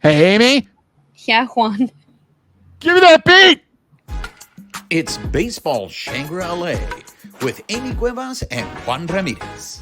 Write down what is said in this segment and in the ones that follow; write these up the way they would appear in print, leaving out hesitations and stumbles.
Hey, Amy, Yeah, Juan. give me that beat. It's Baseball Shangri-La with Amy Cuevas and Juan Ramirez.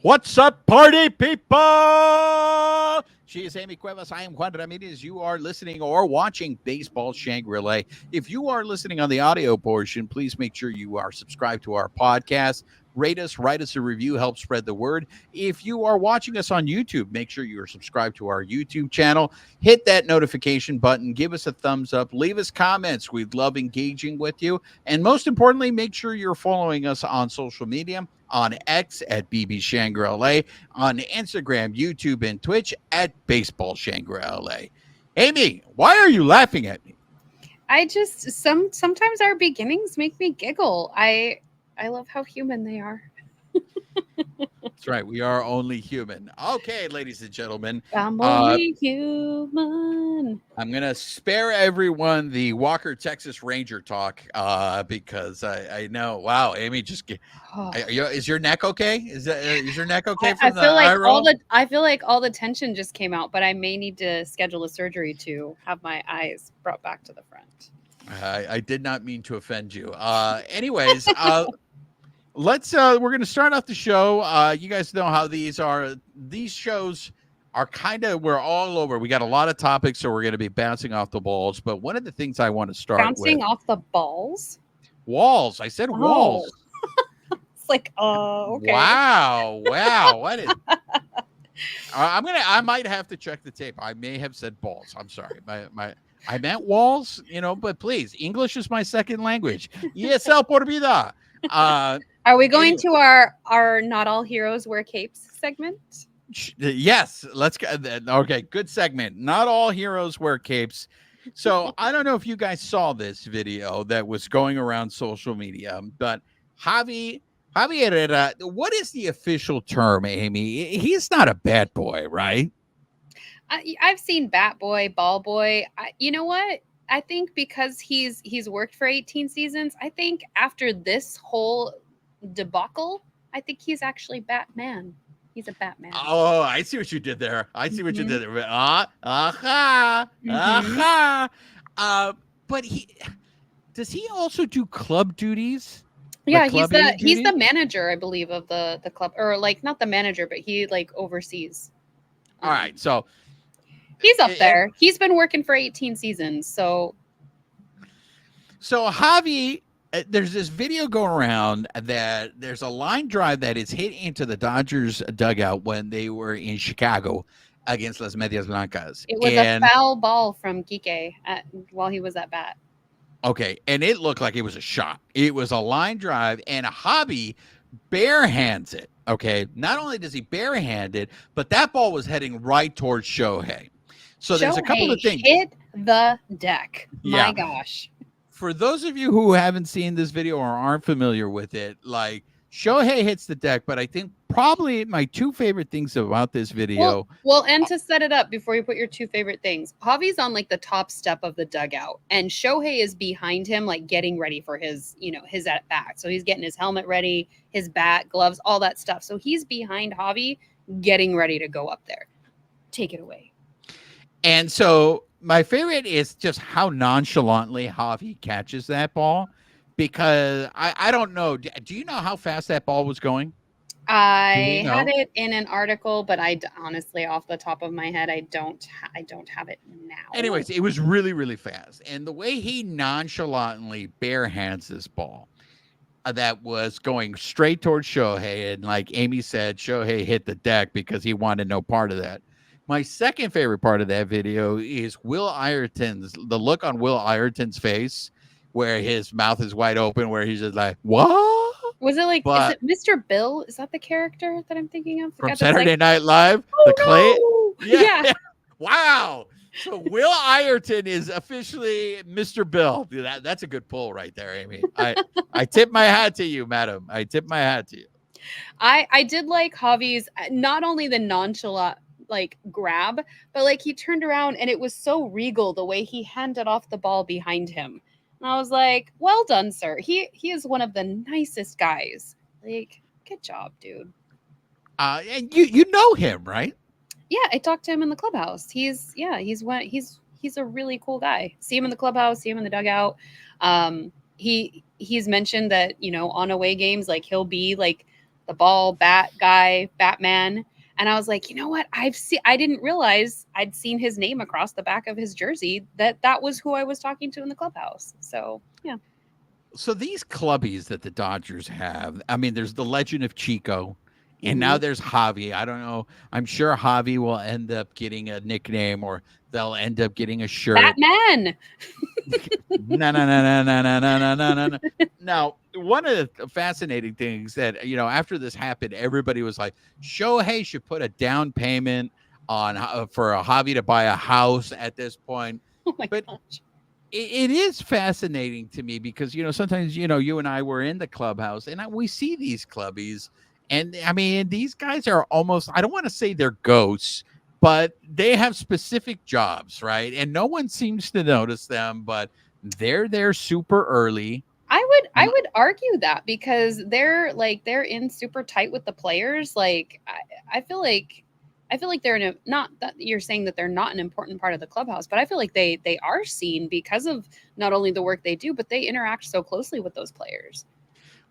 What's up, party people? She is Amy Cuevas. I am Juan Ramirez. You are listening or watching Baseball Shangri-La. If you are listening on the audio portion, please make sure you are subscribed to our podcast. Rate us, write us a review, help spread the word. If you are watching us on YouTube, make sure you are subscribed to our YouTube channel. Hit that notification button, give us a thumbs up, leave us comments. We'd love engaging with you. And most importantly, make sure you're following us on social media, on X at BB Shangri-La, on Instagram, YouTube, and Twitch at Baseball Shangri-La. Amy, why are you laughing at me? I just sometimes our beginnings make me giggle. I love how human they are. That's right. We are only human. Okay, ladies and gentlemen. I'm only human. I'm going to spare everyone the Walker, Texas Ranger talk because I know. Wow, Amy, just get. Is your neck okay? Is your neck okay from the eye roll? I feel like all the tension just came out, but I may need to schedule a surgery to have my eyes brought back to the front. I did not mean to offend you. Anyways, let's we're going to start off the show. You guys know how these are. These shows are we're all over. We got a lot of topics, so we're going to be bouncing off the balls. But one of the things I want to start bouncing with, off the balls. Walls. I said walls. It's like, okay. Wow. What is? I might have to check the tape. I may have said balls. I'm sorry. I meant walls. But please, English is my second language. ESL por vida. Are we going to our Not All Heroes Wear Capes segment? Yes, let's go. Okay, good segment. Not all heroes wear capes. So I don't know if you guys saw this video that was going around social media, but Javi Herrera, what is the official term, Amy? He's not a bad boy, right? I've seen bat boy, ball boy. You know what? I think because he's worked for 18 seasons, I think after this whole debacle, I think he's actually Batman. He's a Batman. Oh, I see what you did there. You did there. But does he also do club duties? Yeah, he's the manager, I believe, of the club, or like not the manager, but he like oversees. All right, so he's up there. He's been working for 18 seasons, so Javi. There's this video going around that there's a line drive that is hit into the Dodgers dugout when they were in Chicago against Las Medias Blancas. It was a foul ball from Kike while he was at bat. Okay, and it looked like it was a shot. It was a line drive, and Javi barehands it. Okay, not only does he barehand it, but that ball was heading right towards Shohei. So there's a couple of things. Hit the deck. My gosh. For those of you who haven't seen this video or aren't familiar with it, like Shohei hits the deck, but I think probably my two favorite things about this video. Well, and to set it up before you put your two favorite things, Javi's on like the top step of the dugout, and Shohei is behind him, like getting ready for his at bat. So he's getting his helmet ready, his bat, gloves, all that stuff. So he's behind Javi, getting ready to go up there. Take it away. And so my favorite is just how nonchalantly Javi catches that ball, because I don't know. Do you know how fast that ball was going? I had it in an article, but I honestly, off the top of my head, I don't have it now. Anyways, it was really, really fast. And the way he nonchalantly barehands this ball that was going straight towards Shohei, and like Amy said, Shohei hit the deck because he wanted no part of that. My second favorite part of that video is the look on Will Ireton's face where his mouth is wide open, where he's just like, what? Was it like, is it Mr. Bill? Is that the character that I'm thinking of? From Saturday Night Live? Oh, the Clay? No! Yeah. Wow. So Will Ireton is officially Mr. Bill. Dude, that's a good pull right there, Amy. I tip my hat to you, madam. I tip my hat to you. I did like Javi's, not only the nonchalant like grab, but like he turned around and it was so regal the way he handed off the ball behind him. And I was like, well done, sir. He is one of the nicest guys Like, good job, dude. And you know him, right? Yeah, I talked to him in the clubhouse. He's a really cool guy. See him in the clubhouse, see him in the dugout. He's mentioned that, on away games, like he'll be like the ball bat guy, Batman. And I was like, you know what? I didn't realize I'd seen his name across the back of his jersey, that was who I was talking to in the clubhouse. So, yeah. So these clubbies that the Dodgers have, I mean, there's the legend of Chico. And now there's Javi. I don't know. I'm sure Javi will end up getting a nickname, or they'll end up getting a shirt. Batman. No. Now, one of the fascinating things that, after this happened, everybody was like, Shohei should put a down payment on for a Javi to buy a house at this point. Oh my gosh. It is fascinating to me because, sometimes, you and I were in the clubhouse and we see these clubbies. And I mean, these guys are almost, I don't want to say they're ghosts, but they have specific jobs, right? And no one seems to notice them, but they're there super early. I would argue that, because they're in super tight with the players. Like, I feel like they're not that you're saying that they're not an important part of the clubhouse, but I feel like they are seen because of not only the work they do, but they interact so closely with those players.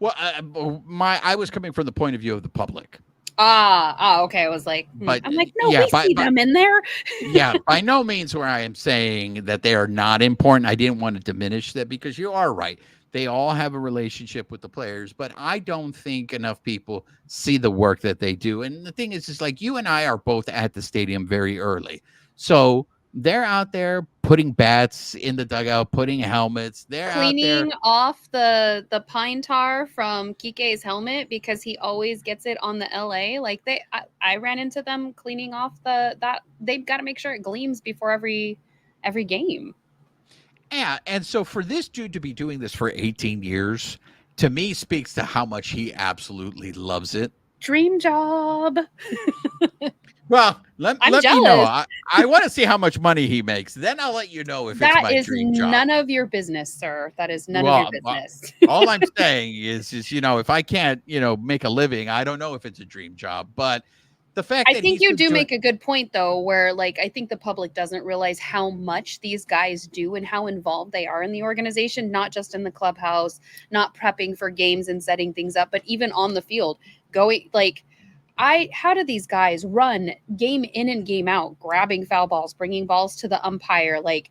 Well, I was coming from the point of view of the public. Okay. I was like, but I'm like, no, we see them in there. Yeah, by no means where I am saying that they are not important. I didn't want to diminish that, because you are right. They all have a relationship with the players, but I don't think enough people see the work that they do. And the thing is like, you and I are both at the stadium very early. So they're out there putting bats in the dugout, putting helmets. They're cleaning out there off the pine tar from Kike's helmet, because he always gets it on the LA. Like, I ran into them cleaning off that. They've got to make sure it gleams before every game. Yeah, and so for this dude to be doing this for 18 years, to me, speaks to how much he absolutely loves it. Dream job. Well, let me know. I want to see how much money he makes. Then I'll let you know if it's my dream job. That is none of your business, sir. That is none of your business. All I'm saying is, if I can't, make a living, I don't know if it's a dream job. But the fact I think you do make a good point, though, where, like, I think the public doesn't realize how much these guys do and how involved they are in the organization, not just in the clubhouse, not prepping for games and setting things up, but even on the field, going like. How do these guys run game in and game out, grabbing foul balls, bringing balls to the umpire, like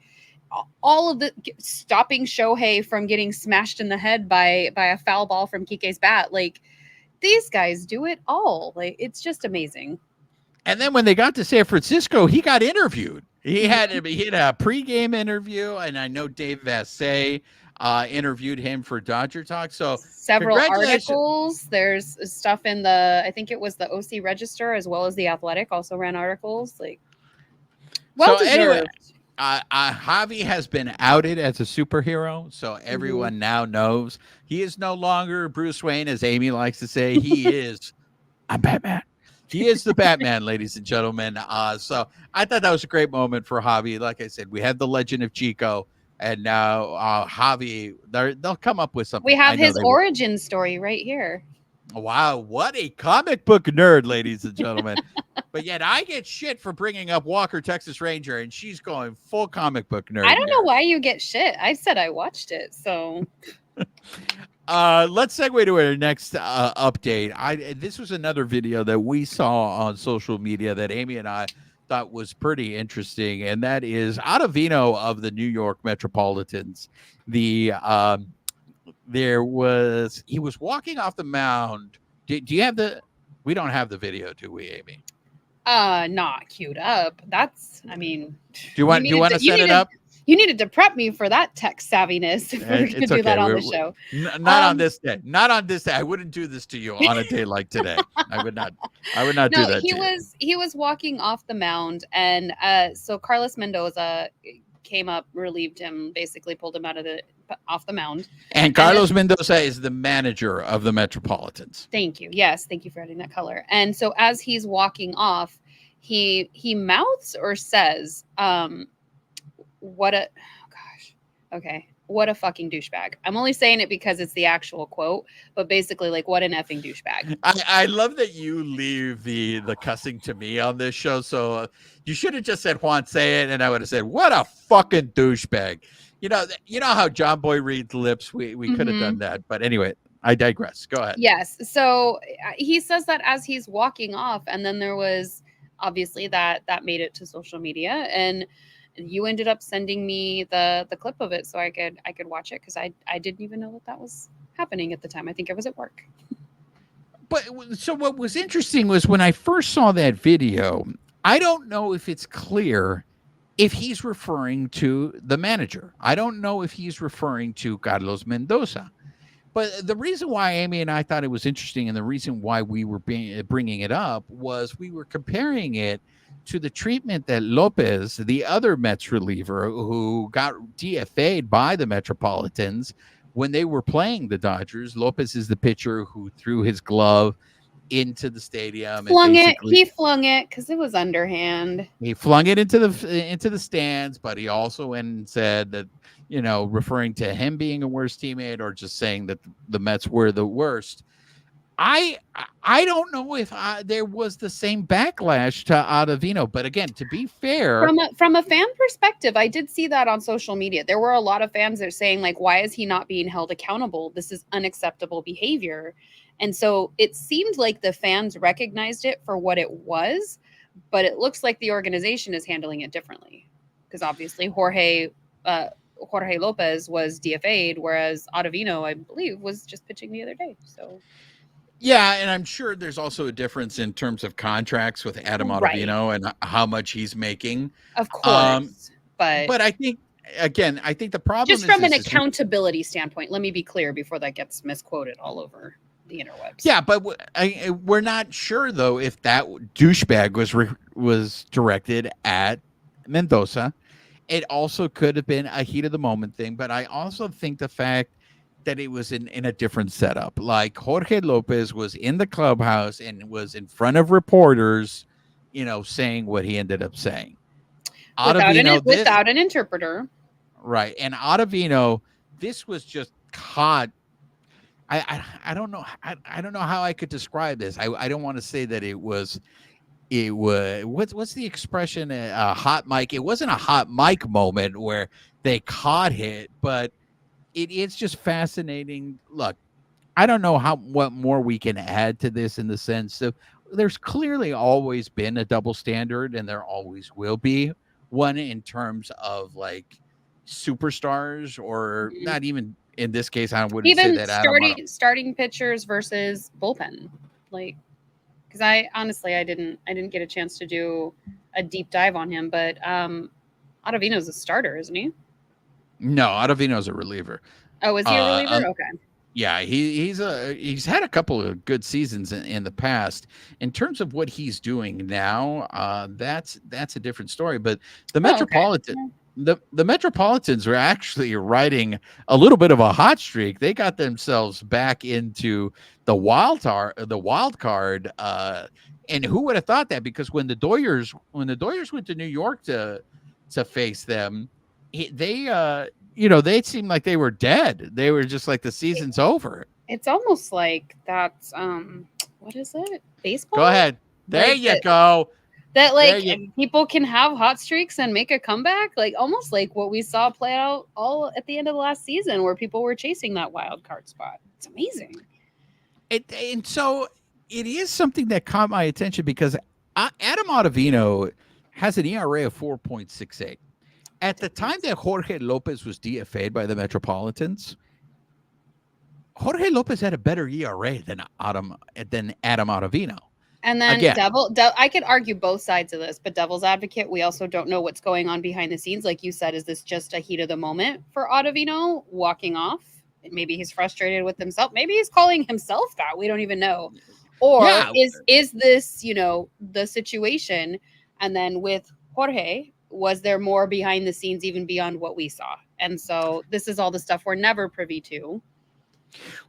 all of the stopping Shohei from getting smashed in the head by a foul ball from Kike's bat? Like, these guys do it all. Like, it's just amazing. And then when they got to San Francisco, he got interviewed. He had a pregame interview, and I know Dave Vassay interviewed him for Dodger Talk. So several articles. There's stuff in I think it was the OC Register, as well as the Athletic also ran articles. Like, well deserved. Anyway, Javi has been outed as a superhero, so everyone now knows he is no longer Bruce Wayne, as Amy likes to say. He is a Batman. He is the Batman, ladies and gentlemen. So I thought that was a great moment for Javi. Like I said, we had the legend of Chico, and now Javi, they'll come up with something. We have his origin story right here. Wow, what a comic book nerd, ladies and gentlemen. But yet I get shit for bringing up Walker, Texas Ranger, and she's going full comic book nerd. I don't know why you get shit. I said I watched it, so... Let's segue to our next update. This was another video that we saw on social media that Amy and I thought was pretty interesting, and that is Ottovino of the New York Metropolitans. He was walking off the mound. Do you have we don't have the video, do we, Amy? Not queued up. Do you want to set it up? You needed to prep me for that tech savviness if we were going to do that on the show. Not on this day. Not on this day. I wouldn't do this to you on a day like today. I would not do that. He was walking off the mound, and so Carlos Mendoza came up, relieved him, basically pulled him off the mound. And Carlos Mendoza is the manager of the Metropolitans. Thank you. Yes, thank you for adding that color. And so as he's walking off, he mouths or says, okay. what a fucking douchebag. I'm only saying it because it's the actual quote, but basically, like, what an effing douchebag. I love that you leave the cussing to me on this show. So you should have just said Juan say it, and I would have said, "What a fucking douchebag." You know how John Boy reads lips. We could have done that, but anyway, I digress. Go ahead. Yes. So he says that as he's walking off, and then there was obviously that made it to social media, and you ended up sending me the clip of it so I could watch it, because I didn't even know that was happening at the time. I think I was at work. But so what was interesting was when I first saw that video, I don't know if it's clear if he's referring to the manager. I don't know if he's referring to Carlos Mendoza. But the reason why Amy and I thought it was interesting, and the reason why we were bringing it up, was we were comparing it to the treatment that Lopez, the other Mets reliever who got DFA'd by the Metropolitans when they were playing the Dodgers. Lopez is the pitcher who threw his glove into the stadium. He flung it because it was underhand. He flung it into the stands, but he also went and said that, referring to him being a worse teammate, or just saying that the Mets were the worst. I don't know if there was the same backlash to Ottavino, but again, to be fair, from a fan perspective, I did see that on social media. There were a lot of fans that are saying, like, why is he not being held accountable? This is unacceptable behavior. And so it seemed like the fans recognized it for what it was, but it looks like the organization is handling it differently, because obviously Jorge Lopez was DFA'd, whereas Ottavino, I believe, was just pitching the other day. So. Yeah, and I'm sure there's also a difference in terms of contracts with Adam Ottovino and how much he's making. Of course, but I think, again, the problem just from an accountability standpoint, let me be clear before that gets misquoted all over the interwebs. Yeah, but we're not sure though if that douchebag was directed at Mendoza. It also could have been a heat of the moment thing, but I also think the fact that it was in a different setup. Like Jorge Lopez was in the clubhouse and was in front of reporters, saying what he ended up saying. Without an interpreter. Right. And Ottavino, this was just caught. I don't know. I don't know how I could describe this. I don't want to say that it was what's the expression? A hot mic. It wasn't a hot mic moment where they caught it, but it's just fascinating. Look, I don't know what more we can add to this, in the sense of there's clearly always been a double standard, and there always will be one in terms of like superstars, or not even in this case. I wouldn't even say that starting pitchers versus bullpen, like, because I didn't get a chance to do a deep dive on him, but Ottavino's a starter, isn't he? No, Ottavino's a reliever. Oh, is he a reliever? Okay. Yeah, he's had a couple of good seasons in the past. In terms of what he's doing now, that's a different story. But the the Metropolitans are actually riding a little bit of a hot streak. They got themselves back into the wild card. And who would have thought that? Because when the Doyers went to New York to face them, they seemed like they were dead. They were just like, the season's over. It's almost like that's what is it? Baseball? Go ahead. There you go. That people can have hot streaks and make a comeback, like almost like what we saw play out all at the end of the last season, where people were chasing that wild card spot. It's amazing. And so it is something that caught my attention, because Adam Ottovino has an ERA of 4.68. At the time that Jorge Lopez was DFA'd by the Metropolitans, Jorge Lopez had a better ERA than Adam Ottovino. And then I could argue both sides of this, but devil's advocate, we also don't know what's going on behind the scenes. Like you said, is this just a heat of the moment for Ottavino walking off? Maybe he's frustrated with himself. Maybe he's calling himself that. We don't even know. Or is this, the situation? And then with Jorge, was there more behind the scenes, even beyond what we saw? And so this is all the stuff we're never privy to.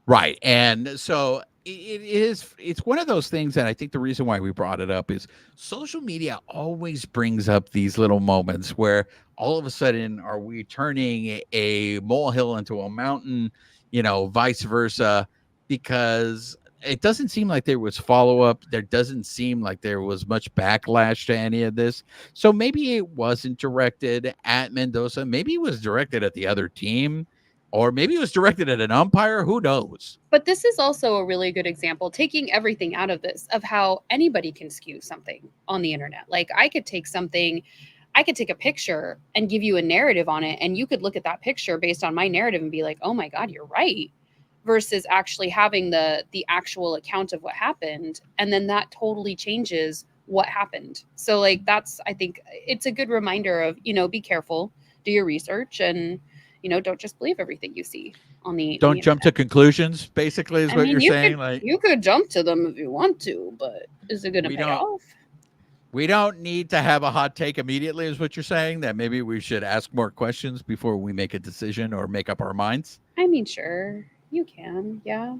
Right. And so it's one of those things that I think the reason why we brought it up is social media always brings up these little moments where all of a sudden are we turning a molehill into a mountain, vice versa, because it doesn't seem like there was follow up. There doesn't seem like there was much backlash to any of this. So maybe it wasn't directed at Mendoza. Maybe it was directed at the other team, or maybe it was directed at an umpire. Who knows? But this is also a really good example, taking everything out of this, of how anybody can skew something on the internet. Like I could take a picture and give you a narrative on it, and you could look at that picture based on my narrative and be like, oh my God, you're right. Versus actually having the actual account of what happened. And then that totally changes what happened. So like, I think it's a good reminder of, be careful, do your research, and, don't just believe everything you see on the Don't jump to conclusions, basically, is what you're saying. You could jump to them if you want to, but is it going to pay off? We don't need to have a hot take immediately, is what you're saying, that maybe we should ask more questions before we make a decision or make up our minds? I mean, sure. You can, yeah.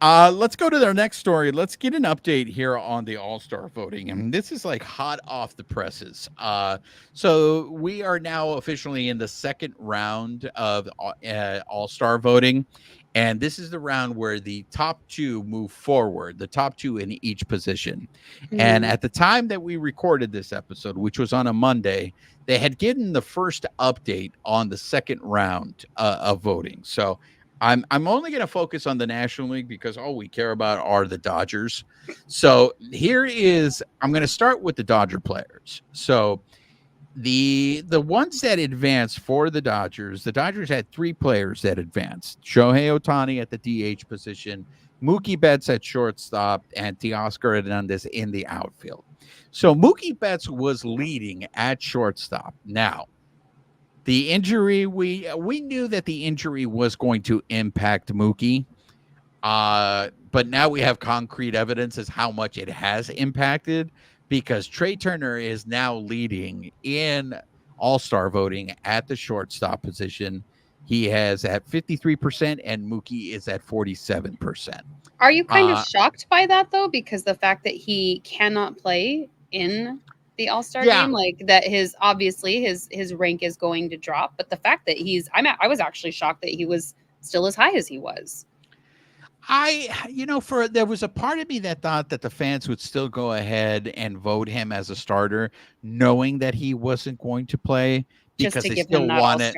Let's go to their next story. Let's get an update here on the All-Star voting. And this is like hot off the presses. So we are now officially in the second round of All-Star voting. And this is the round where the top two move forward, the top two in each position. Mm. And at the time that we recorded this episode, which was on a Monday, they had given the first update on the second round of voting. So I'm only going to focus on the National League because all we care about are the Dodgers. So I'm going to start with the Dodger players. So the ones that advanced for the Dodgers had three players that advanced: Shohei Ohtani at the DH position, Mookie Betts at shortstop, and Teoscar Hernandez in the outfield. So Mookie Betts was leading at shortstop. Now, the injury, we knew that the injury was going to impact Mookie, but now we have concrete evidence as how much it has impacted, because Trey Turner is now leading in All-Star voting at the shortstop position. He has at 53%, and Mookie is at 47%. Are you kind of shocked by that, though? Because the fact that he cannot play in the All-Star game, like that his rank is going to drop, but the fact that I was actually shocked that he was still as high as he was. There was a part of me that thought that the fans would still go ahead and vote him as a starter, knowing that he wasn't going to play, because they still wanted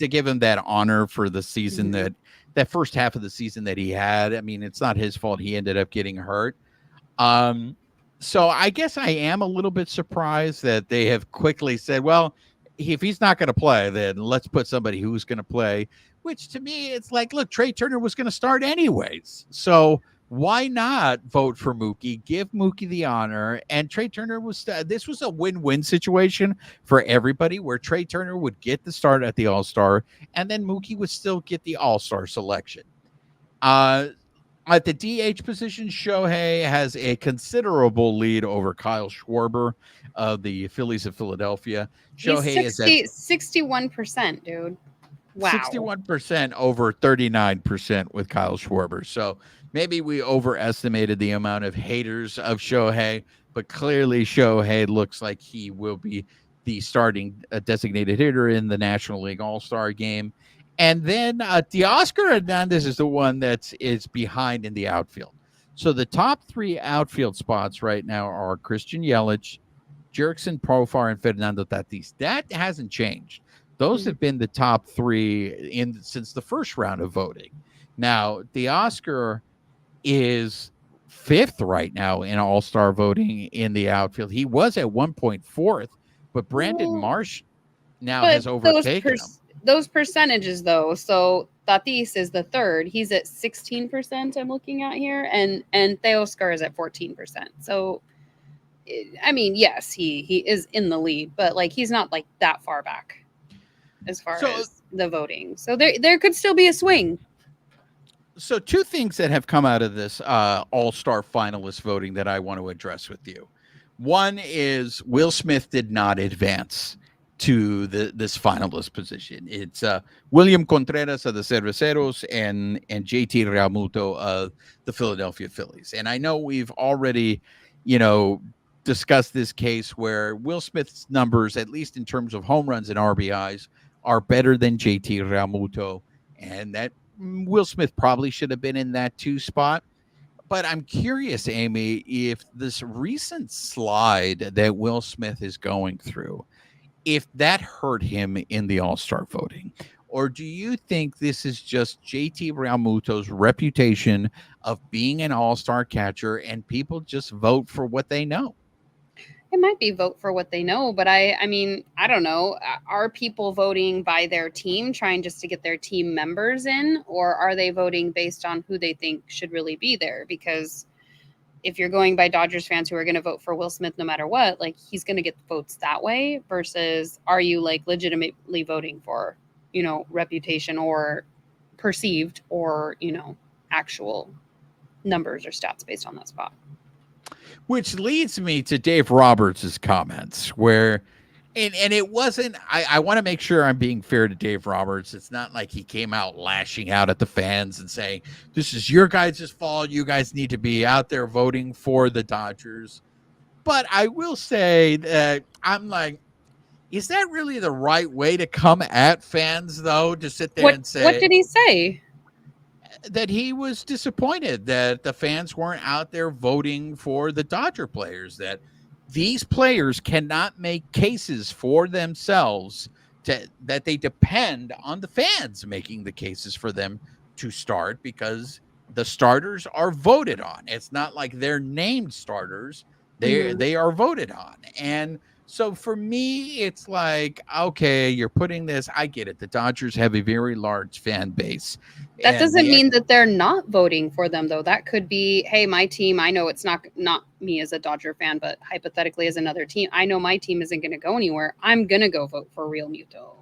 to give him that honor for the season, that first half of the season that he had. I mean, it's not his fault he ended up getting hurt. So I guess I am a little bit surprised that they have quickly said, well, if he's not going to play, then let's put somebody who's going to play, which to me, it's like, look, Trey Turner was going to start anyways. So why not vote for Mookie, give Mookie the honor? And Trey Turner this was a win-win situation for everybody, where Trey Turner would get the start at the All-Star, and then Mookie would still get the All-Star selection. At the DH position, Shohei has a considerable lead over Kyle Schwarber of the Phillies of Philadelphia. Shohei is at 61%, dude. Wow. 61% over 39% with Kyle Schwarber. So maybe we overestimated the amount of haters of Shohei, but clearly Shohei looks like he will be the starting designated hitter in the National League All-Star game. And then Teoscar Hernandez is the one that is behind in the outfield. So the top three outfield spots right now are Christian Yelich, Jurickson Profar, and Fernando Tatis. That hasn't changed. Those have been the top three since the first round of voting. Now, Teoscar is fifth right now in All-Star voting in the outfield. He was at one point fourth, but Brandon Marsh now has overtaken him. Those percentages, though, so Tatis is the third. He's at 16%, I'm looking at here, and Teoscar is at 14%. So, I mean, yes, he is in the lead, but, like, he's not, like, that far back as far as the voting. So there could still be a swing. So two things that have come out of this All-Star finalist voting that I want to address with you. One is Will Smith did not advance. to this finalist position. It's William Contreras of the Cerveceros and JT Realmuto of the Philadelphia Phillies. And I know we've already, discussed this case where Will Smith's numbers, at least in terms of home runs and RBIs, are better than JT Realmuto, and that Will Smith probably should have been in that 2 spot. But I'm curious, Amy, if this recent slide that Will Smith is going through, if that hurt him in the All-Star voting, or do you think this is just JT Realmuto's reputation of being an All-Star catcher and people just vote for what they know? It might be vote for what they know, but I mean, I don't know. Are people voting by their team, trying just to get their team members in, or are they voting based on who they think should really be there? Because if you're going by Dodgers fans who are going to vote for Will Smith no matter what, like, he's going to get votes that way, versus are you like legitimately voting for, reputation or perceived or, actual numbers or stats based on that spot. Which leads me to Dave Roberts' comments where, and it wasn't, I want to make sure I'm being fair to Dave Roberts. It's not like he came out lashing out at the fans and saying, this is your guys' fault. You guys need to be out there voting for the Dodgers. But I will say that I'm like, is that really the right way to come at fans, though, to sit there and say? What did he say? That he was disappointed that the fans weren't out there voting for the Dodger players, that these players cannot make cases for themselves, that they depend on the fans making the cases for them to start, because the starters are voted on. It's not like they're named starters. They are voted on. And so for me, it's like, okay, you're putting this. I get it. The Dodgers have a very large fan base. That doesn't mean that they're not voting for them, though. That could be, hey, my team, I know it's not me as a Dodger fan, but hypothetically as another team, I know my team isn't going to go anywhere. I'm going to go vote for Realmuto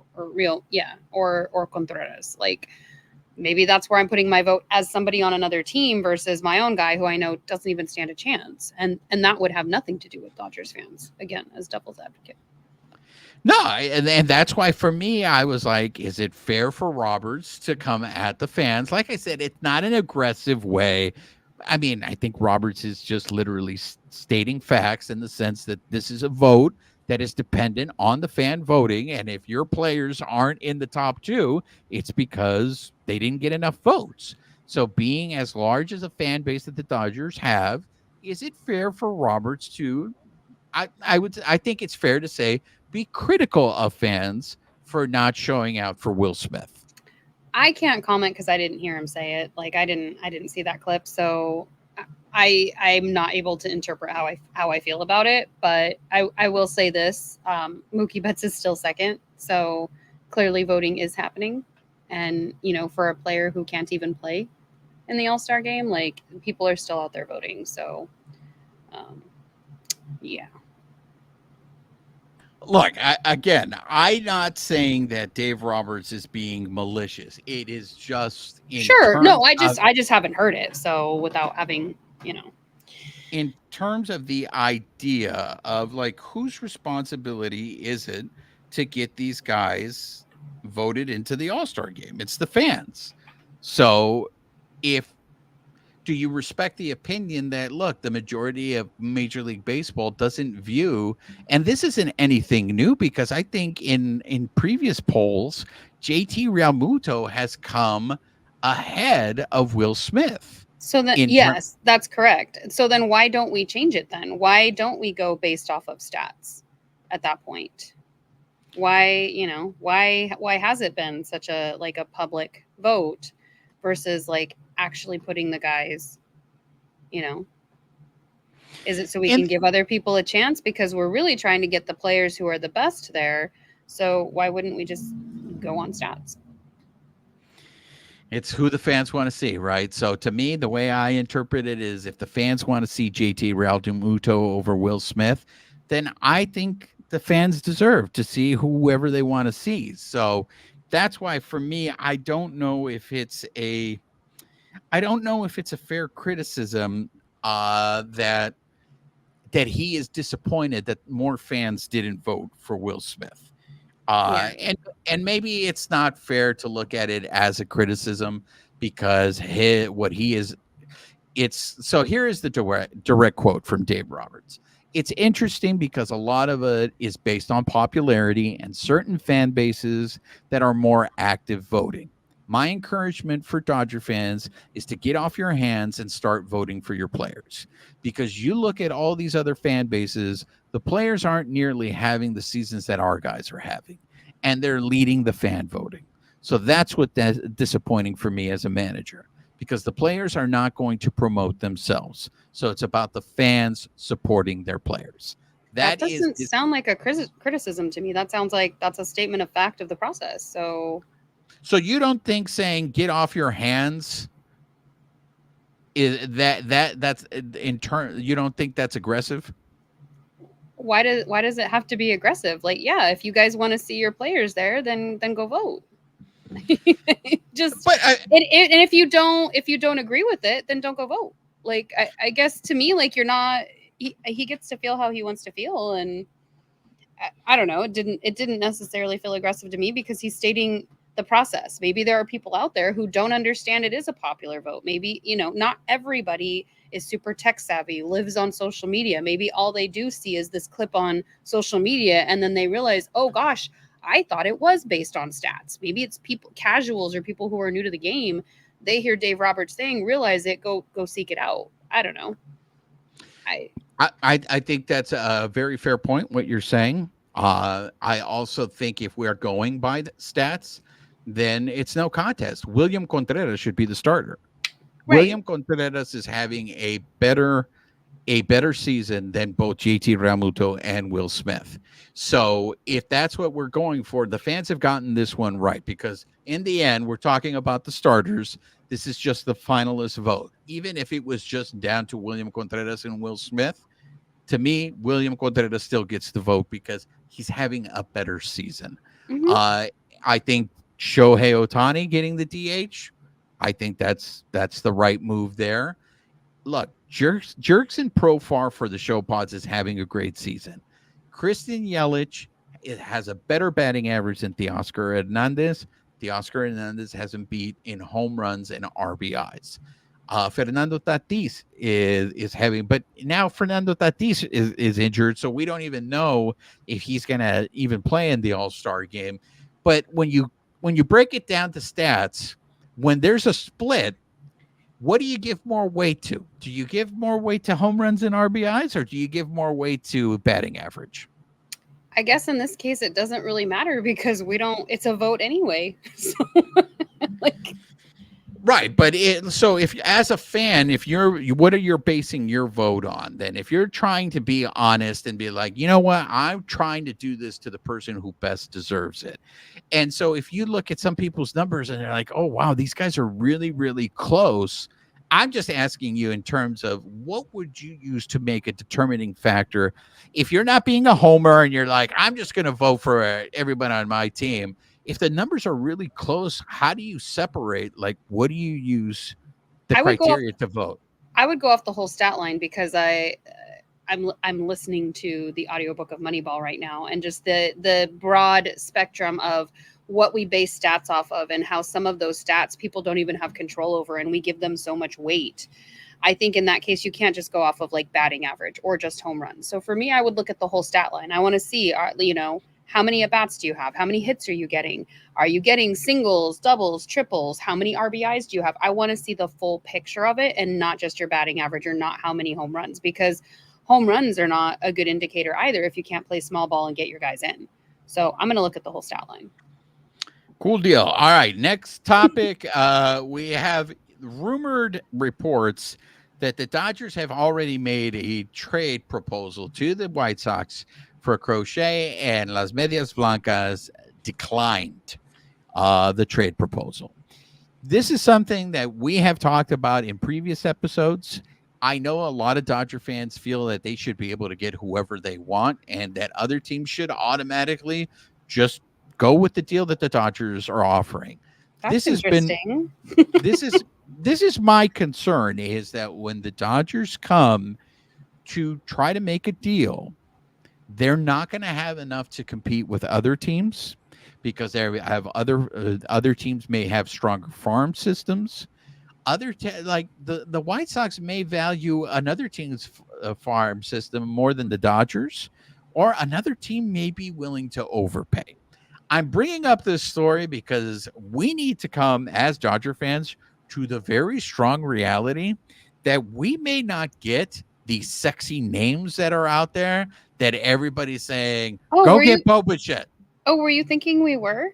or Contreras. Like, maybe that's where I'm putting my vote as somebody on another team versus my own guy who I know doesn't even stand a chance. And that would have nothing to do with Dodgers fans, again, as devil's advocate. No, and that's why for me, I was like, is it fair for Roberts to come at the fans? Like I said, it's not an aggressive way. I mean, I think Roberts is just literally stating facts in the sense that this is a vote that is dependent on the fan voting. And if your players aren't in the top 2, it's because they didn't get enough votes. So being as large as a fan base that the Dodgers have, is it fair for Roberts to, I think it's fair to say, be critical of fans for not showing out for Will Smith? I can't comment because I didn't hear him say it. Like, I didn't see that clip, so I'm not able to interpret how I feel about it. But I will say this: Mookie Betts is still second, so clearly voting is happening. And for a player who can't even play in the All-Star game, like, people are still out there voting. So, yeah. Look, I'm not saying that Dave Roberts is being malicious. It is just sure. No, I just haven't heard it. So without having, in terms of the idea of, like, whose responsibility is it to get these guys voted into the All-Star game? It's the fans. So do you respect the opinion that, look, the majority of Major League Baseball doesn't view, and this isn't anything new, because I think in previous polls, JT Realmuto has come ahead of Will Smith. So then, yes, that's correct. So then why don't we change it then? Why don't we go based off of stats at that point? Why has it been such a public vote versus actually putting the guys, is it so we can give other people a chance? Because we're really trying to get the players who are the best there. So why wouldn't we just go on stats? It's who the fans want to see, right? So to me, the way I interpret it is, if the fans want to see JT Realmuto over Will Smith, then I think the fans deserve to see whoever they want to see. So that's why, for me, I don't know if it's a fair criticism that he is disappointed that more fans didn't vote for Will Smith. Yeah. And maybe it's not fair to look at it as a criticism because what he is. It's so here is the direct quote from Dave Roberts. It's interesting because a lot of it is based on popularity and certain fan bases that are more active voting. My encouragement for Dodger fans is to get off your hands and start voting for your players. Because you look at all these other fan bases, the players aren't nearly having the seasons that our guys are having, and they're leading the fan voting. So that's what that's disappointing for me as a manager because the players are not going to promote themselves. So it's about the fans supporting their players. That doesn't sound like a criticism to me. That sounds like that's a statement of fact of the process. So you don't think saying get off your hands is that's in turn you don't think that's aggressive? why does it have to be aggressive? Like, yeah, if you guys want to see your players there, then go vote. Just but and if you don't agree with it, then don't go vote. Like I guess to me, like, you're not he gets to feel how he wants to feel, and I don't know, it didn't necessarily feel aggressive to me because he's stating the process. Maybe there are people out there who don't understand it is a popular vote. Maybe, not everybody is super tech savvy, lives on social media. Maybe all they do see is this clip on social media and then they realize, oh gosh, I thought it was based on stats. Maybe it's people, casuals or people who are new to the game. They hear Dave Roberts' thing, realize it, go seek it out. I don't know. I think that's a very fair point, what you're saying. I also think if we are going by the stats, then it's no contest. William Contreras should be the starter. Right. William Contreras is having a better season than both JT Realmuto and Will Smith. So if that's what we're going for, the fans have gotten this one right because in the end, we're talking about the starters. This is just the finalist vote. Even if it was just down to William Contreras and Will Smith, to me, William Contreras still gets the vote because he's having a better season. Mm-hmm. I think Shohei Ohtani getting the DH, I think that's the right move there. Look, Jerks and Profar for the show pods is having a great season. Christian Yelich has a better batting average than Teoscar Hernandez. Teoscar Hernandez hasn't beat in home runs and RBIs. Fernando Tatis is having, but now Fernando Tatis is injured, so we don't even know if he's going to even play in the All-Star game. But when you break it down to stats, when there's a split, what do you give more weight to? Do you give more weight to home runs and RBIs, or do you give more weight to batting average? I guess in this case, it doesn't really matter because it's a vote anyway. So, right. But so if as a fan, what are you basing your vote on then? If you're trying to be honest and be like, you know what, I'm trying to do this to the person who best deserves it. And so if you look at some people's numbers and they're like, oh, wow, these guys are really, really close. I'm just asking you in terms of what would you use to make a determining factor if you're not being a homer and you're like, I'm just going to vote for everyone on my team. If the numbers are really close, how do you separate? Like, what do you use the criteria to vote? I would go off the whole stat line because I'm listening to the audiobook of Moneyball right now, and just the broad spectrum of what we base stats off of and how some of those stats people don't even have control over and we give them so much weight. I think in that case, you can't just go off of like batting average or just home runs. So for me, I would look at the whole stat line. I want to see, how many at-bats do you have? How many hits are you getting? Are you getting singles, doubles, triples? How many RBIs do you have? I want to see the full picture of it and not just your batting average or not how many home runs, because home runs are not a good indicator either if you can't play small ball and get your guys in. So I'm going to look at the whole stat line. Cool deal. All right, next topic. We have rumored reports that the Dodgers have already made a trade proposal to the White Sox for Crochet, and Las Medias Blancas declined the trade proposal. This is something that we have talked about in previous episodes. I know a lot of Dodger fans feel that they should be able to get whoever they want and that other teams should automatically just go with the deal that the Dodgers are offering. That's interesting. This is my concern, is that when the Dodgers come to try to make a deal, they're not going to have enough to compete with other teams because they have other teams may have stronger farm systems. Like the White Sox may value another team's farm system more than the Dodgers, or another team may be willing to overpay. I'm bringing up this story because we need to come as Dodger fans to the very strong reality that we may not get these sexy names that are out there that everybody's saying, Oh, go were you? get Boba. Oh, were you thinking we were?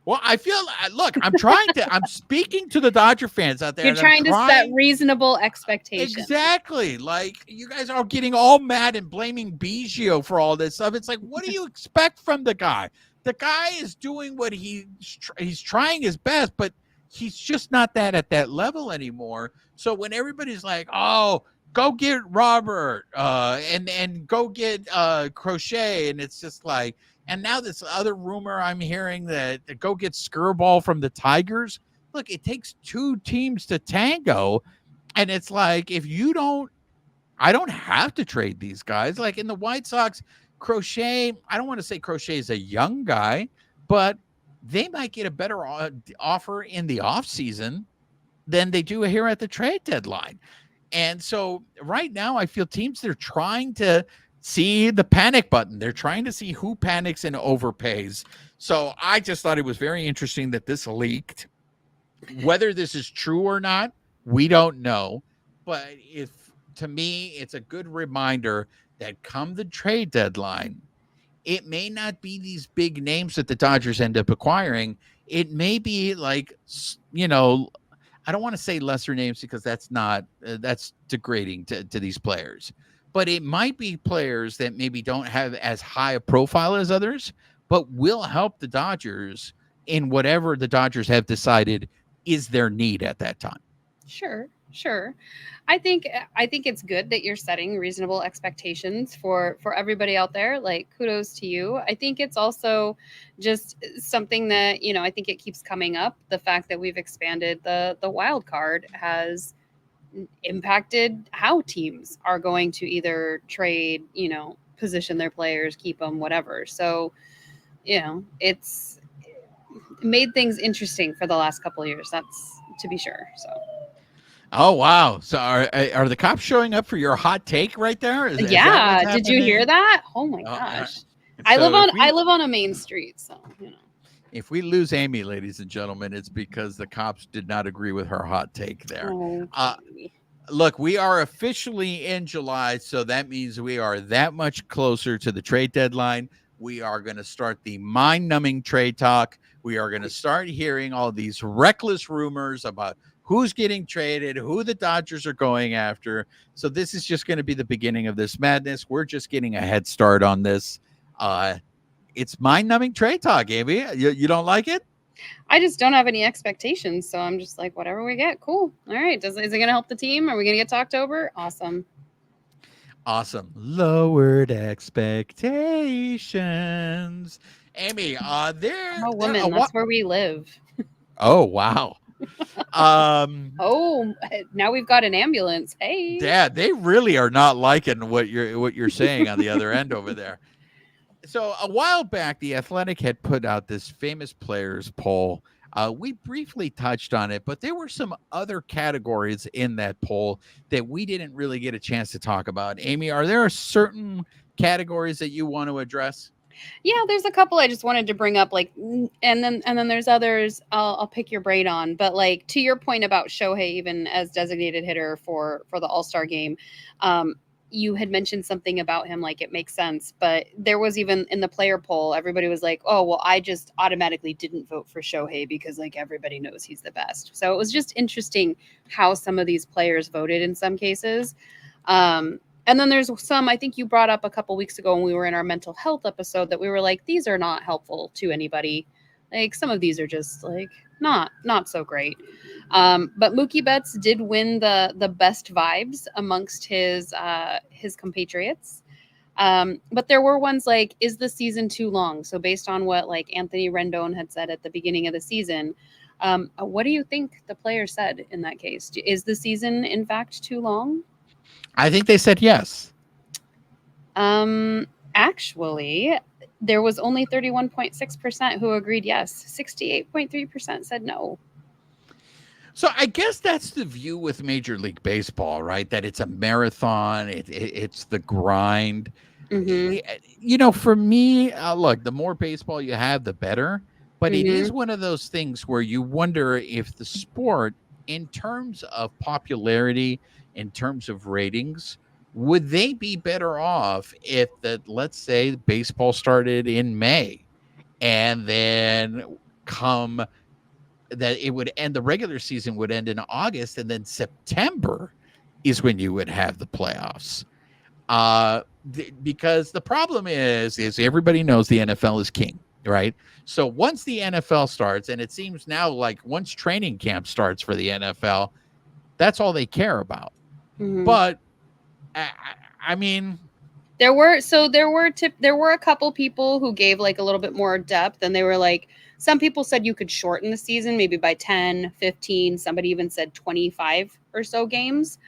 Well, I feel look, I'm speaking to the Dodger fans out there. You're And trying to set reasonable expectations. Exactly. Like you guys are getting all mad and blaming Biggio for all this stuff. It's like, what do you expect from the guy? The guy is doing what he's trying his best, but he's just not at that level anymore. So when everybody's like, oh, go get Robert, and go get Crochet, and it's just like, and now this other rumor I'm hearing that go get Skirball from the Tigers. Look, it takes two teams to tango. And it's like, I don't have to trade these guys. Like in the White Sox, Crochet, I don't want to say Crochet is a young guy, but they might get a better offer in the offseason than they do here at the trade deadline. And so right now, I feel teams, they're trying to see the panic button. They're trying to see who panics and overpays. So I just thought it was very interesting that this leaked. Whether this is true or not, we don't know. But to me, it's a good reminder that come the trade deadline, it may not be these big names that the Dodgers end up acquiring. It may be like, I don't want to say lesser names because that's degrading to these players. But it might be players that maybe don't have as high a profile as others, but will help the Dodgers in whatever the Dodgers have decided is their need at that time. Sure. I think it's good that you're setting reasonable expectations for everybody out there. Like, kudos to you. I think it's also just something that, I think it keeps coming up. The fact that we've expanded the wild card has impacted how teams are going to either trade, position their players, keep them, whatever. So, it's made things interesting for the last couple of years. That's to be sure. So. Oh wow! So are the cops showing up for your hot take right there? Is Did that you hear that? Oh my gosh! I live on a main street, so If we lose Amy, ladies and gentlemen, it's because the cops did not agree with her hot take there. Look, we are officially in July, so that means we are that much closer to the trade deadline. We are going to start the mind-numbing trade talk. We are going to start hearing all these reckless rumors about who's getting traded, who the Dodgers are going after. So this is just going to be the beginning of this madness. We're just getting a head start on this. It's mind-numbing trade talk, Amy. You don't like it? I just don't have any expectations, so I'm just like, whatever we get, cool. All right, is it going to help the team? Are we going to get to October? Awesome. Lowered expectations. Amy, I'm a woman. That's where we live. Oh, wow. Oh, now we've got an ambulance. Hey. Yeah, they really are not liking what you're saying on the other end over there. So a while back, The Athletic had put out this famous players poll. We briefly touched on it, but there were some other categories in that poll that we didn't really get a chance to talk about. Amy, are there certain categories that you want to address? Yeah, there's a couple I just wanted to bring up, like, and then there's others I'll pick your brain on. But like, to your point about Shohei, even as designated hitter for the All-Star game, you had mentioned something about him, like it makes sense. But there was even in the player poll, everybody was like, oh, well, I just automatically didn't vote for Shohei because like everybody knows he's the best. So it was just interesting how some of these players voted in some cases. And then there's some, I think you brought up a couple weeks ago when we were in our mental health episode, that we were like, these are not helpful to anybody. Like some of these are just like not so great. But Mookie Betts did win the best vibes amongst his compatriots. But there were ones like, is the season too long? So based on what like Anthony Rendon had said at the beginning of the season, what do you think the player said in that case? Is the season in fact too long? I think they said yes. Actually, there was only 31.6% who agreed yes. 68.3% said no. So I guess that's the view with Major League Baseball, right? That it's a marathon. It's the grind. Mm-hmm. For me, look, the more baseball you have, the better. But it Mm-hmm. is one of those things where you wonder if the sport, in terms of popularity, in terms of ratings, would they be better off if let's say, baseball started in May and then come that it would end, the regular season would end in August, and then September is when you would have the playoffs. Because the problem is everybody knows the NFL is king, right? So once the NFL starts, and it seems now like once training camp starts for the NFL, that's all they care about. Mm-hmm. But I mean, there were a couple people who gave like a little bit more depth, and they were like, some people said you could shorten the season maybe by 10, 15. Somebody even said 25 or so games.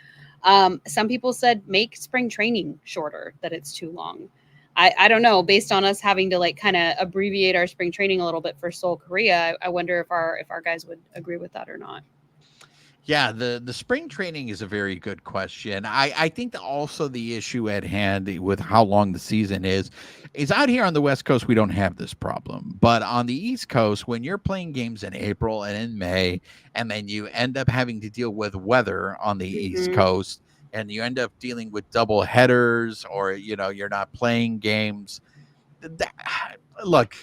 Some people said make spring training shorter, that it's too long. I don't know. Based on us having to like kind of abbreviate our spring training a little bit for Seoul, Korea, I wonder if our guys would agree with that or not. Yeah, the spring training is a very good question. I think that also the issue at hand with how long the season is out here on the West Coast, we don't have this problem. But on the East Coast, when you're playing games in April and in May, and then you end up having to deal with weather on the East Coast, and you end up dealing with double headers, or you're not playing games. Look,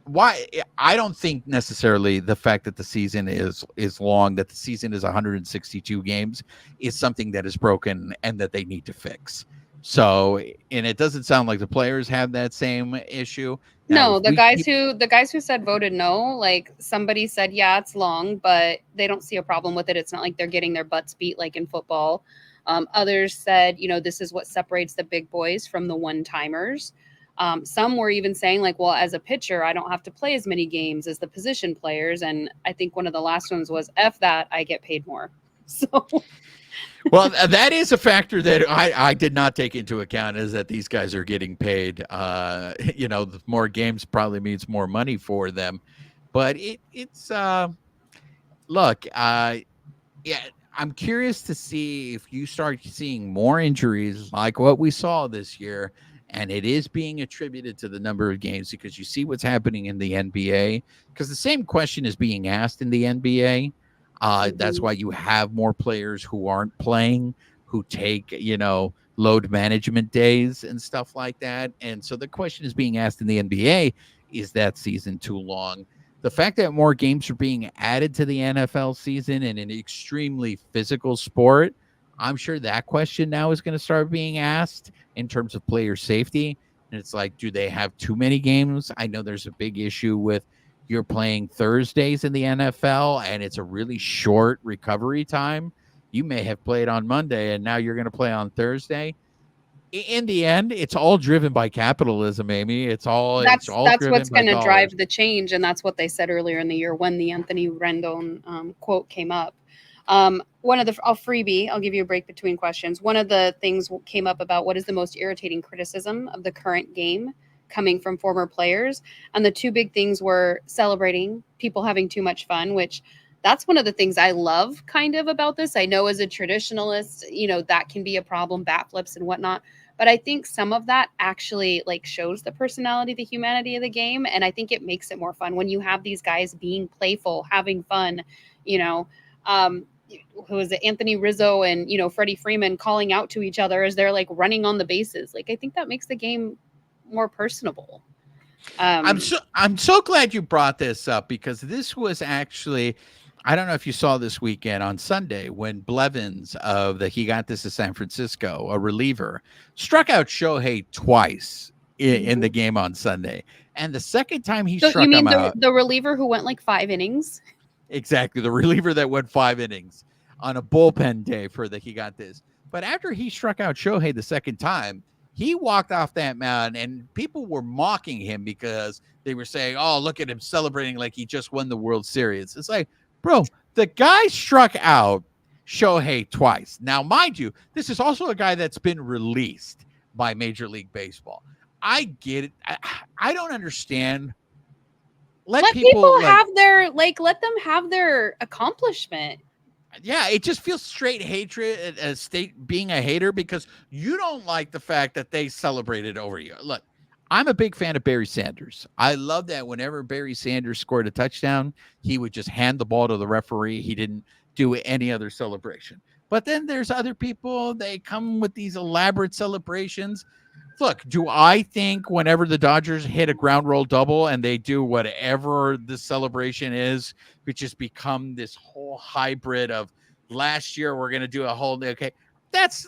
why I don't think necessarily the fact that the season is long, that the season is 162 games, is something that is broken and that they need to fix. So, and it doesn't sound like the players have that same issue. Now, No, the guys who said voted no, like somebody said, yeah, it's long, but they don't see a problem with it. It's not like they're getting their butts beat like in football. Others said, this is what separates the big boys from the one-timers. Some were even saying like, well, as a pitcher, I don't have to play as many games as the position players. And I think one of the last ones was, F that, I get paid more. So, well, that is a factor that I did not take into account, is that these guys are getting paid. The more games probably means more money for them. But it's look, yeah, I'm curious to see if you start seeing more injuries like what we saw this year. And it is being attributed to the number of games, because you see what's happening in the NBA, because the same question is being asked in the NBA. That's why you have more players who aren't playing, who take, load management days and stuff like that. And so the question is being asked in the NBA, is that season too long? The fact that more games are being added to the NFL season in an extremely physical sport, I'm sure that question now is going to start being asked in terms of player safety. And it's like, do they have too many games? I know there's a big issue with you're playing Thursdays in the NFL, and it's a really short recovery time. You may have played on Monday, and now you're going to play on Thursday. In the end, it's all driven by capitalism, Amy. It's all that's driven what's by going to dollars. drive the change, and that's what they said earlier in the year when the Anthony Rendon quote came up. I'll give you a break between questions. One of the things came up about what is the most irritating criticism of the current game coming from former players, and the two big things were celebrating, people having too much fun, which that's one of the things I love kind of about this. I know as a traditionalist, that can be a problem, bat flips and whatnot. But I think some of that actually like shows the personality, the humanity of the game. And I think it makes it more fun when you have these guys being playful, having fun, who is it, Anthony Rizzo and, Freddie Freeman calling out to each other as they're like running on the bases. Like, I think that makes the game more personable. I'm so glad you brought this up, because this was actually, I don't know if you saw this weekend on Sunday when Blevins of the Gigantes of San Francisco, a reliever, struck out Shohei twice in the game on Sunday. And the second time he struck him out. The reliever who went like 5 innings? Exactly. The reliever that went 5 innings on a bullpen day for the Gigantes. But after he struck out Shohei the second time, he walked off that mound, and people were mocking him because they were saying, oh, look at him celebrating like he just won the World Series. It's like, bro, the guy struck out Shohei twice. Now, mind you, this is also a guy that's been released by Major League Baseball. I get it. I don't understand. Let people have their, like, let them have their accomplishment. Yeah, it just feels straight hatred, being a hater, because you don't like the fact that they celebrated over you. Look, I'm a big fan of Barry Sanders. I love that whenever Barry Sanders scored a touchdown, he would just hand the ball to the referee. He didn't do any other celebration. But then there's other people, they come with these elaborate celebrations. Look, do I think whenever the Dodgers hit a ground roll double and they do whatever the celebration is, which has become this whole hybrid of last year, we're going to do a whole, okay, that's,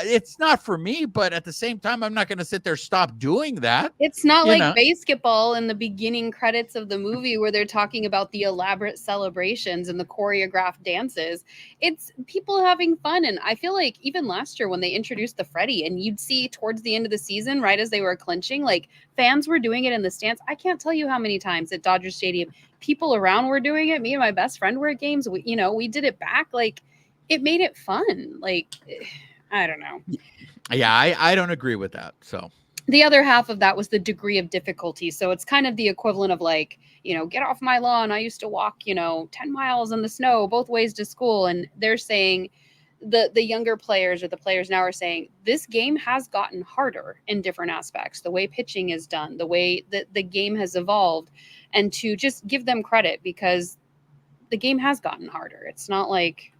it's not for me, but at the same time, I'm not going to sit there, stop doing that. It's not like Basketball in the beginning credits of the movie where they're talking about the elaborate celebrations and the choreographed dances. It's people having fun. And I feel like even last year when they introduced the Freddie, and you'd see towards the end of the season, right as they were clinching, like fans were doing it in the stands. I can't tell you how many times at Dodger Stadium, people around were doing it. Me and my best friend were at games. We did it back. Like, it made it fun. Like, I don't know. Yeah, I don't agree with that. So the other half of that was the degree of difficulty. So it's kind of the equivalent of like, get off my lawn. I used to walk, 10 miles in the snow both ways to school. And they're saying the younger players, or the players now, are saying this game has gotten harder in different aspects. The way pitching is done, the way that the game has evolved, and to just give them credit because the game has gotten harder. It's not like,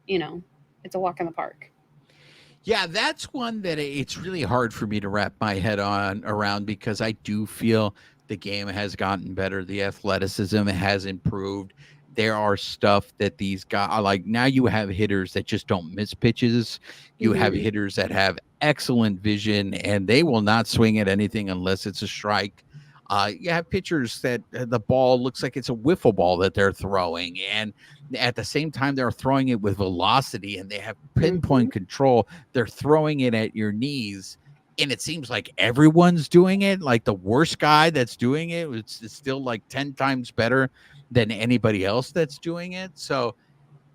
it's a walk in the park. Yeah, that's one that it's really hard for me to wrap my head around, because I do feel the game has gotten better. The athleticism has improved. There are stuff that these guys, like, now you have hitters that just don't miss pitches. You have hitters that have excellent vision and they will not swing at anything unless it's a strike. You have pitchers that the ball looks like it's a wiffle ball that they're throwing, and at the same time they're throwing it with velocity and they have pinpoint control. They're throwing it at your knees, and it seems like everyone's doing it. Like the worst guy that's doing it, it's still like 10 times better than anybody else that's doing it. So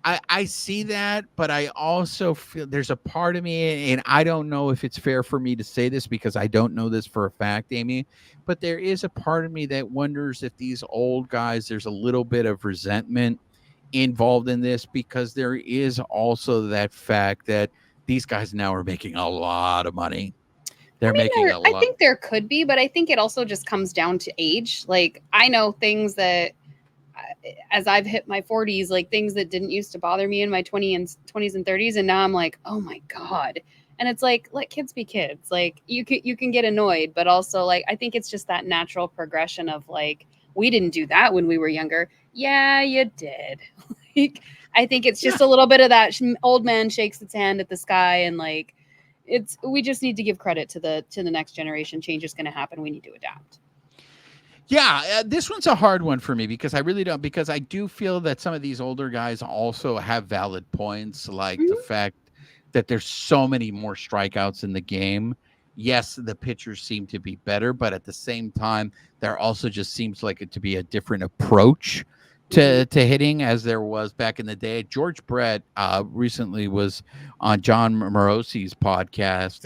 I see that, but I also feel there's a part of me, and I don't know if it's fair for me to say this because I don't know this for a fact, Amy, but there is a part of me that wonders if these old guys, there's a little bit of resentment involved in this, because there is also that fact that these guys now are making a lot of money. They're making a lot. I think there could be, but I think it also just comes down to age. Like, I know things that, as I've hit my 40s, like things that didn't used to bother me in my 20s and 30s, and now I'm like, oh my God. And it's like, let kids be kids. Like, you can get annoyed, but also, like, I think it's just that natural progression of like, we didn't do that when we were younger. Yeah, you did. Like, I think it's just a little bit of that old man shakes its hand at the sky, and like, we just need to give credit to the next generation. Change is going to happen. We need to adapt. Yeah, this one's a hard one for me because I really don't, because I do feel that some of these older guys also have valid points, like the fact that there's so many more strikeouts in the game. Yes, the pitchers seem to be better, but at the same time, there also just seems like it to be a different approach to hitting as there was back in the day. George Brett recently was on John Morosi's podcast,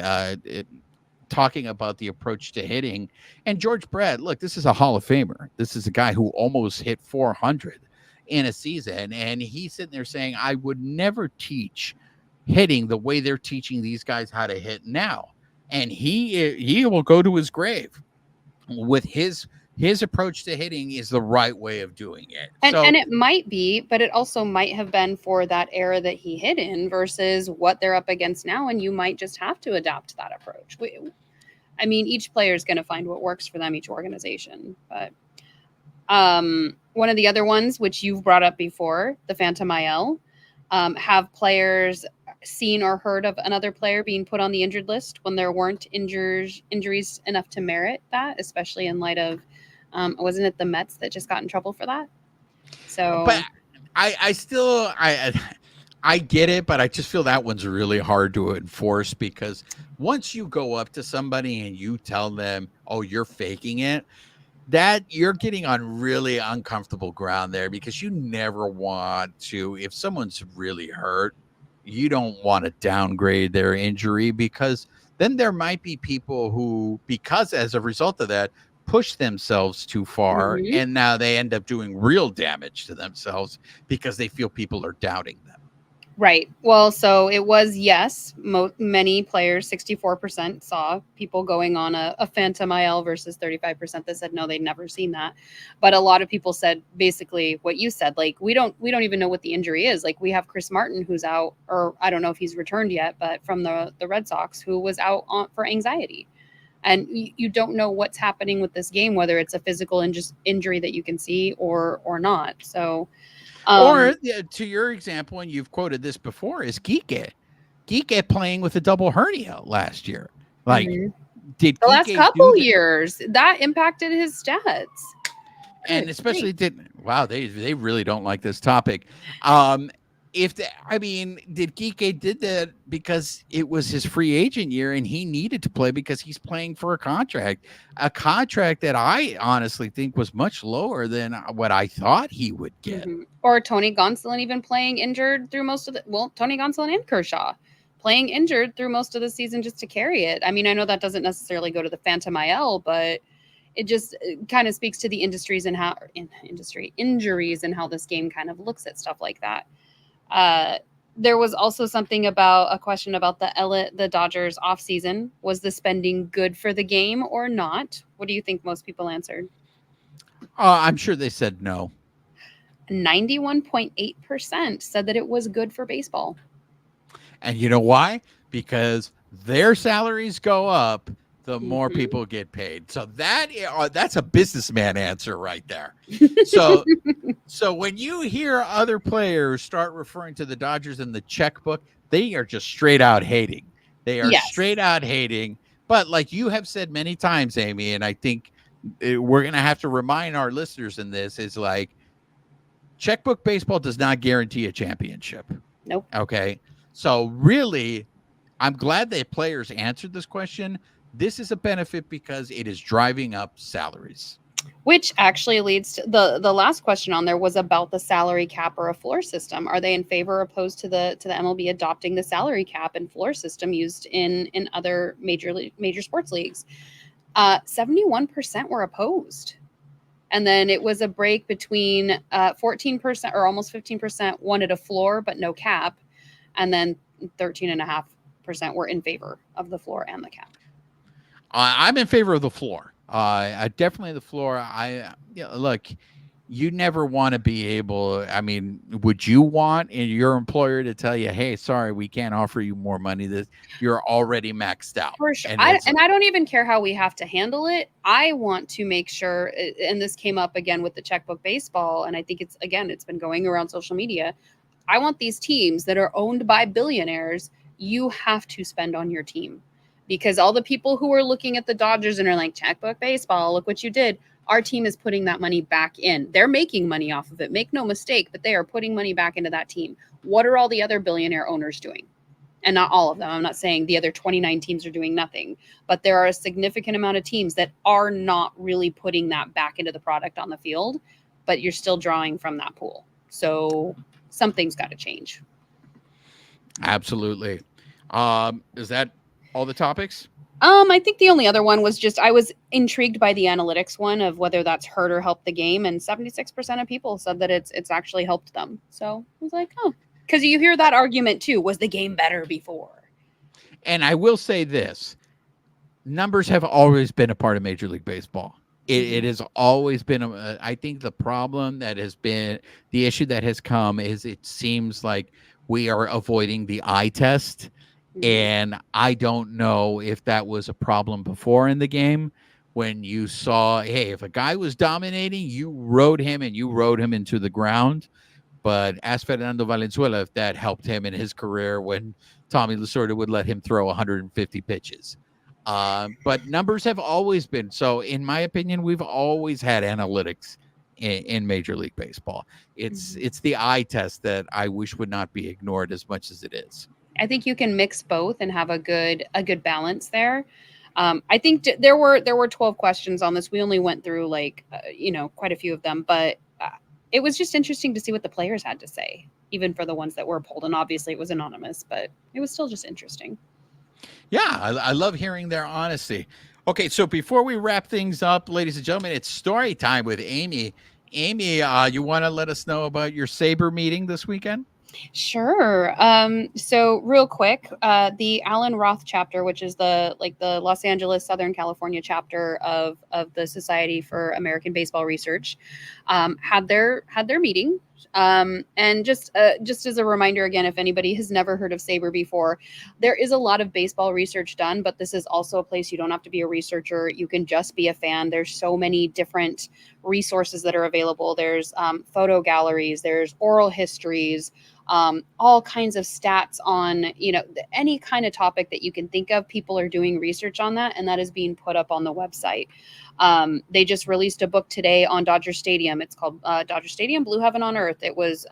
talking about the approach to hitting. And George Brett, look, this is a Hall of Famer. This is a guy who almost hit 400 in a season. And he's sitting there saying, I would never teach hitting the way they're teaching these guys how to hit now. And he will go to his grave with his approach to hitting is the right way of doing it. And it might be, but it also might have been for that era that he hit in versus what they're up against now. And you might just have to adapt that approach. I mean, each player is going to find what works for them, each organization. But one of the other ones, which you've brought up before, the Phantom IL, have players seen or heard of another player being put on the injured list when there weren't injuries enough to merit that, especially in light of, wasn't it the Mets that just got in trouble for that? So, but I still get it, but I just feel that one's really hard to enforce, because once you go up to somebody and you tell them, oh, you're faking it, that you're getting on really uncomfortable ground there, because you never want to, if someone's really hurt, you don't want to downgrade their injury, because then there might be people who, because as a result of that, push themselves too far, Mhm. and now they end up doing real damage to themselves because they feel people are doubting them. Right. Well, so it was, yes, many players, 64% saw people going on a phantom IL versus 35% that said no, they'd never seen that. But a lot of people said basically what you said, like we don't even know what the injury is. Like we have Chris Martin who's out, or I don't know if he's returned yet, but from the Red Sox, who was out for anxiety. And you don't know what's happening with this game, whether it's a physical injury that you can see or not. So Or to your example, and you've quoted this before, is Kike playing with a double hernia last year. Like, mhm. did The last Kike couple do that? years that impacted his stats. And Good especially grief. wow, they really don't like this topic. Did Kike did that because it was his free agent year and he needed to play because he's playing for a contract that I honestly think was much lower than what I thought he would get. Mhm. Or Tony Gonsolin even playing injured through most of Tony Gonsolin and Kershaw playing injured through most of the season just to carry it. I mean, I know that doesn't necessarily go to the phantom IL, but it just kind of speaks to the injuries and how this game kind of looks at stuff like that. There was also something about a question about the Dodgers offseason. Was the spending good for the game or not? What do you think most people answered? I'm sure they said no. 91.8% said that it was good for baseball. And you know why? Because their salaries go up, the more Mhm. people get paid. So that's a businessman answer right there. So when you hear other players start referring to the Dodgers in the checkbook, they are just straight out hating. They are Yes. straight out hating. But like you have said many times, Amy, and I think we're going to have to remind our listeners in this is like checkbook baseball does not guarantee a championship. Nope. Okay. So really, I'm glad that players answered this question. This is a benefit because it is driving up salaries. Which actually leads to the last question on there was about the salary cap or a floor system. Are they in favor or opposed to the MLB adopting the salary cap and floor system used in other major sports leagues? 71% were opposed. And then it was a break between 14% or almost 15% wanted a floor but no cap. And then 13.5% were in favor of the floor and the cap. I'm in favor of the floor. Definitely the floor. Look, you never want to be able. I mean, would you want your employer to tell you, "Hey, sorry, we can't offer you more money. That you're already maxed out." For sure. And I don't even care how we have to handle it. I want to make sure, and this came up again with the checkbook baseball, and I think it's been going around social media. I want these teams that are owned by billionaires, you have to spend on your team. Because all the people who are looking at the Dodgers and are like, checkbook baseball, look what you did. Our team is putting that money back in. They're making money off of it. Make no mistake, but they are putting money back into that team. What are all the other billionaire owners doing? And not all of them. I'm not saying the other 29 teams are doing nothing, but there are a significant amount of teams that are not really putting that back into the product on the field, but you're still drawing from that pool. So something's got to change. absolutely. Is that all the topics? I think the only other one was just I was intrigued by the analytics one of whether that's hurt or helped the game, and 76% of people said that it's actually helped them. So I was like, oh, because you hear that argument too. Was the game better before? And I will say this: numbers have always been a part of Major League Baseball. It has always been. I think the problem that has been the issue that has come is it seems like we are avoiding the eye test. And I don't know if that was a problem before in the game when you saw, hey, if a guy was dominating, you rode him and you rode him into the ground. But ask Fernando Valenzuela if that helped him in his career when Tommy Lasorda would let him throw 150 pitches. But numbers have always been. So, in my opinion, we've always had analytics in Major League Baseball. It's the eye test that I wish would not be ignored as much as it is. I think you can mix both and have a good balance there. I think there were 12 questions on this. We only went through quite a few of them, but it was just interesting to see what the players had to say, even for the ones that were polled. And obviously it was anonymous, but it was still just interesting. Yeah, I love hearing their honesty. Okay, so before we wrap things up, ladies and gentlemen, it's story time with Amy. Amy, you want to let us know about your SABR meeting this weekend? Sure. So real quick, the Alan Roth chapter, which is the Los Angeles, Southern California chapter of the Society for American Baseball Research, had their meeting. And just as a reminder, again, if anybody has never heard of SABR before, there is a lot of baseball research done, but this is also a place you don't have to be a researcher. You can just be a fan. There's so many different resources that are available. There's photo galleries, there's oral histories, all kinds of stats on, any kind of topic that you can think of. People are doing research on that, and that is being put up on the website. They just released a book today on Dodger Stadium. It's called Dodger Stadium, Blue Heaven on Earth. It was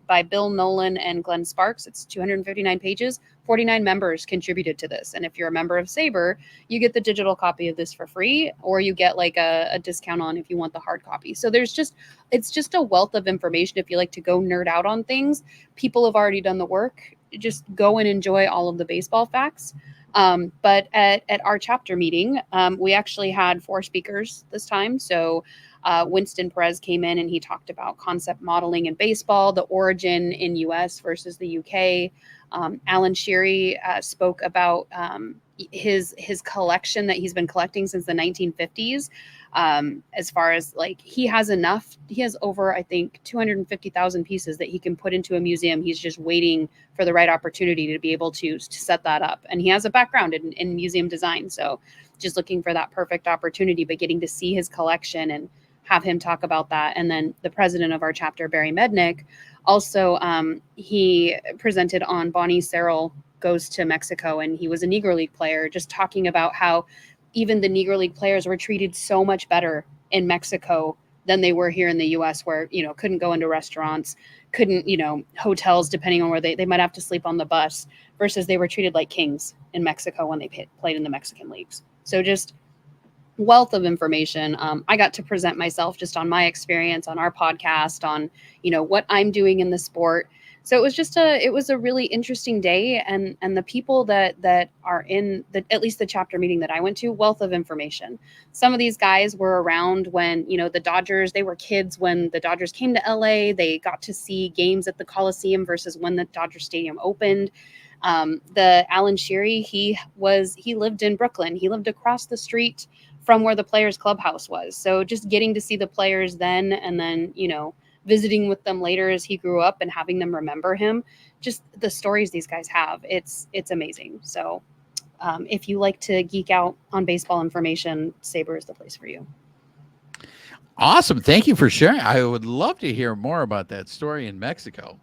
by Bill Nolan and Glenn Sparks. It's 259 pages. 49 members contributed to this. And if you're a member of SABR, you get the digital copy of this for free, or you get like a discount on if you want the hard copy. So it's just a wealth of information. If you like to go nerd out on things, people have already done the work. Just go and enjoy all of the baseball facts. But at our chapter meeting, we actually had 4 speakers this time. So Winston Perez came in and he talked about concept modeling in baseball, the origin in US versus the UK. Alan Sheary spoke about his collection that he's been collecting since the 1950s. As far as he has over, I think, 250,000 pieces that he can put into a museum. He's just waiting for the right opportunity to be able to set that up. And he has a background in museum design. So just looking for that perfect opportunity, but getting to see his collection and have him talk about that. And then the president of our chapter, Barry Mednick, also he presented on Bonnie Serrell Goes to Mexico, and he was a Negro League player, just talking about how even the Negro League players were treated so much better in Mexico than they were here in the US, where, couldn't go into restaurants, couldn't, hotels, depending on where they might have to sleep on the bus, versus they were treated like kings in Mexico when they played in the Mexican leagues. So just wealth of information. I got to present myself just on my experience on our podcast on, what I'm doing in the sport. So it was a really interesting day, and the people that are in at least the chapter meeting that I went to, wealth of information. Some of these guys were around when, the Dodgers, they were kids when the Dodgers came to LA. They got to see games at the Coliseum versus when the Dodger Stadium opened. The Alan Sheary, he lived in Brooklyn. He lived across the street from where the players' clubhouse was. So just getting to see the players then, and then, visiting with them later as he grew up and having them remember him, just the stories these guys have, it's amazing. So if you like to geek out on baseball information, SABR is the place for you. Awesome. Thank you for sharing. I would love to hear more about that story in Mexico.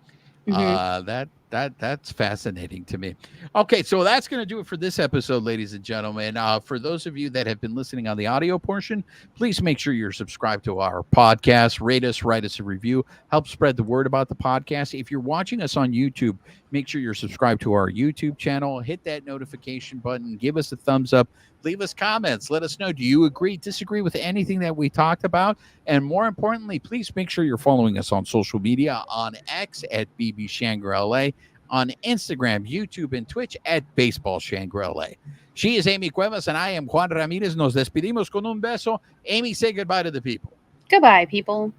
Mm-hmm. That's fascinating to me. Okay, so that's going to do it for this episode, ladies and gentlemen. For those of you that have been listening on the audio portion, please make sure you're subscribed to our podcast. Rate us, write us a review, help spread the word about the podcast. If you're watching us on YouTube, make sure you're subscribed to our YouTube channel. Hit that notification button. Give us a thumbs up. Leave us comments. Let us know, do you agree, disagree with anything that we talked about? And more importantly, please make sure you're following us on social media, on X at BB Shangri-La, on Instagram, YouTube, and Twitch at Baseball Shangri-La. She is Amy Cuevas, and I am Juan Ramirez. Nos despedimos con un beso. Amy, say goodbye to the people. Goodbye, people.